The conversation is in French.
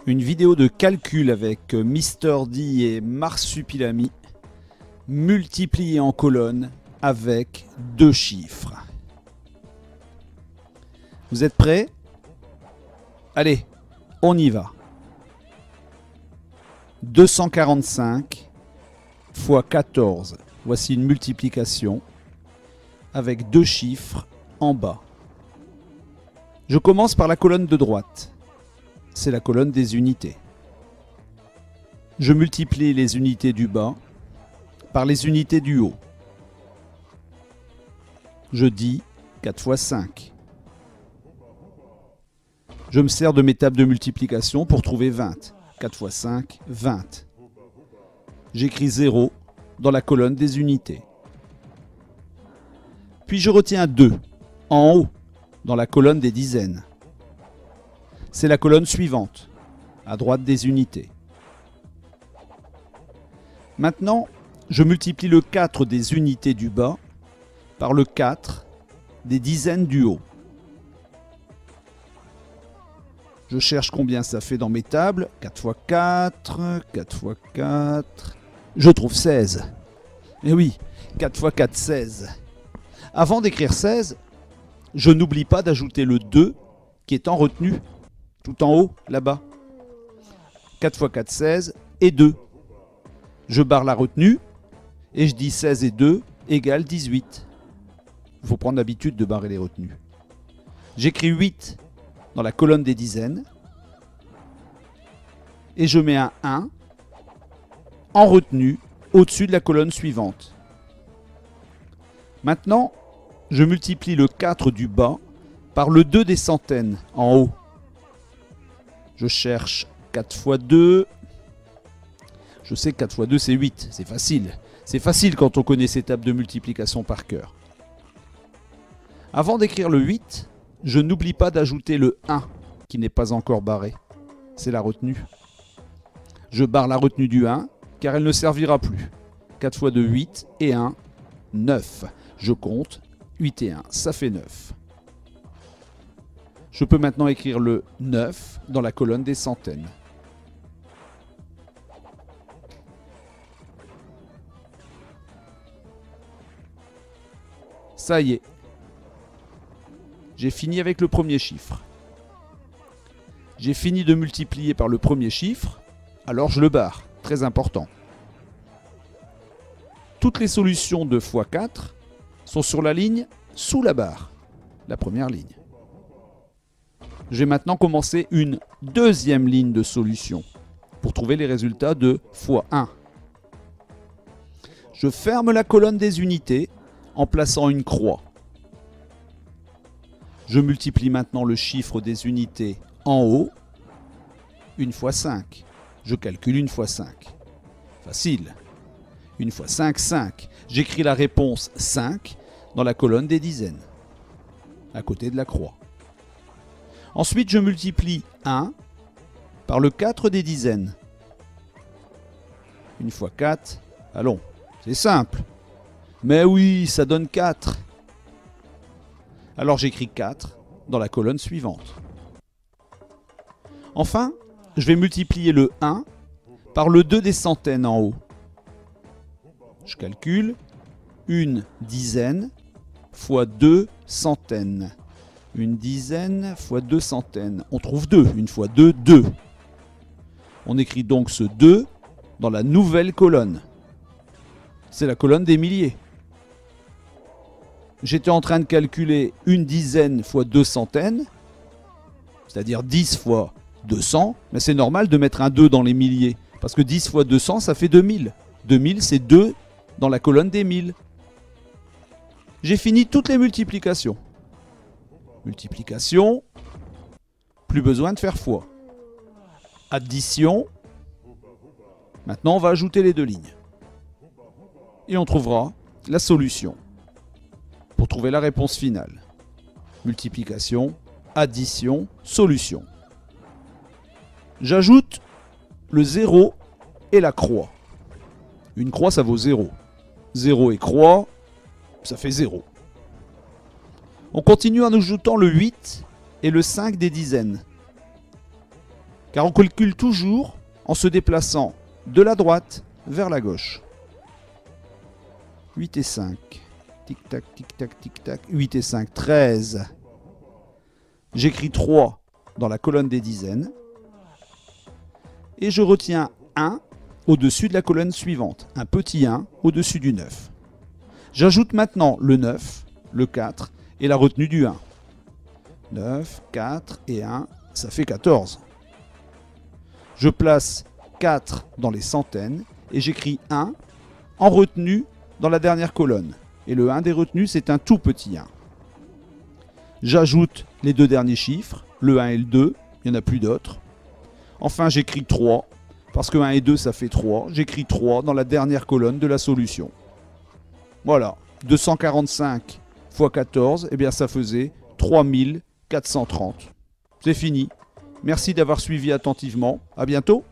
Une vidéo de calcul avec Mister D et Marsupilami, multipliée en colonnes avec deux chiffres. Vous êtes prêts? Allez, on y va. 245 fois 14. Voici une multiplication avec deux chiffres en bas. Je commence par la colonne de droite. C'est la colonne des unités. Je multiplie les unités du bas par les unités du haut. Je dis 4 fois 5. Je me sers de mes tables de multiplication pour trouver 20. 4 fois 5, 20. J'écris 0 dans la colonne des unités. Puis je retiens 2 en haut dans la colonne des dizaines. C'est la colonne suivante, à droite des unités. Maintenant, je multiplie le 4 des unités du bas par le 4 des dizaines du haut. Je cherche combien ça fait dans mes tables. 4 fois 4, 4 fois 4... Je trouve 16. Et oui, 4 fois 4, 16. Avant d'écrire 16, je n'oublie pas d'ajouter le 2 qui est en retenue, tout en haut, là-bas. 4 fois 4, 16 et 2. Je barre la retenue et je dis 16 et 2 égale 18. Il faut prendre l'habitude de barrer les retenues. J'écris 8 dans la colonne des dizaines et je mets un 1 en retenue au-dessus de la colonne suivante. Maintenant, je multiplie le 4 du bas par le 2 des centaines en haut. Je cherche 4 fois 2. Je sais que 4 fois 2 c'est 8, c'est facile. C'est facile quand on connaît ces tables de multiplication par cœur. Avant d'écrire le 8, je n'oublie pas d'ajouter le 1 qui n'est pas encore barré. C'est la retenue. Je barre la retenue du 1 car elle ne servira plus. 4 fois 2, 8 et 1, 9. Je compte, 8 et 1, ça fait 9. Je peux maintenant écrire le 9 dans la colonne des centaines. Ça y est. J'ai fini avec le premier chiffre. J'ai fini de multiplier par le premier chiffre, alors je le barre. Très important. Toutes les solutions de x4 sont sur la ligne sous la barre, la première ligne. Je vais maintenant commencer une deuxième ligne de solution pour trouver les résultats de x1. Je ferme la colonne des unités en plaçant une croix. Je multiplie maintenant le chiffre des unités en haut, 1 fois 5. Je calcule 1 fois 5. Facile. 1 fois 5, 5. J'écris la réponse 5 dans la colonne des dizaines, à côté de la croix. Ensuite, je multiplie 1 par le 4 des dizaines. 1 fois 4, allons, c'est simple. Mais oui, ça donne 4. Alors j'écris 4 dans la colonne suivante. Enfin, je vais multiplier le 1 par le 2 des centaines en haut. Je calcule 1 dizaine fois 2 centaines. 1 dizaine fois 2 centaines. On trouve 2. 1 fois 2, 2. On écrit donc ce 2 dans la nouvelle colonne. C'est la colonne des milliers. J'étais en train de calculer 1 dizaine fois 2 centaines, c'est-à-dire 10 fois 200, mais c'est normal de mettre un 2 dans les milliers, parce que 10 fois 200, ça fait 2000. 2000, c'est 2 dans la colonne des 1000. J'ai fini toutes les multiplications. Multiplication, plus besoin de faire fois. Addition, maintenant on va ajouter les deux lignes. Et on trouvera la solution pour trouver la réponse finale. Multiplication, addition, solution. J'ajoute le 0 et la croix. Une croix, ça vaut 0. 0 et croix, ça fait 0. On continue en ajoutant le 8 et le 5 des dizaines. Car on calcule toujours en se déplaçant de la droite vers la gauche. 8 et 5. Tic-tac, tic-tac, tic-tac. 8 et 5, 13. J'écris 3 dans la colonne des dizaines. Et je retiens 1 au-dessus de la colonne suivante. Un petit 1 au-dessus du 9. J'ajoute maintenant le 9, le 4 et la retenue du 1. 9, 4 et 1, ça fait 14. Je place 4 dans les centaines et j'écris 1 en retenue dans la dernière colonne. Et le 1 des retenues, c'est un tout petit 1. J'ajoute les deux derniers chiffres, le 1 et le 2, il n'y en a plus d'autres. Enfin, j'écris 3, parce que 1 et 2, ça fait 3. J'écris 3 dans la dernière colonne de la solution. Voilà, 245 x 14, eh bien ça faisait 3430. C'est fini. Merci d'avoir suivi attentivement. À bientôt.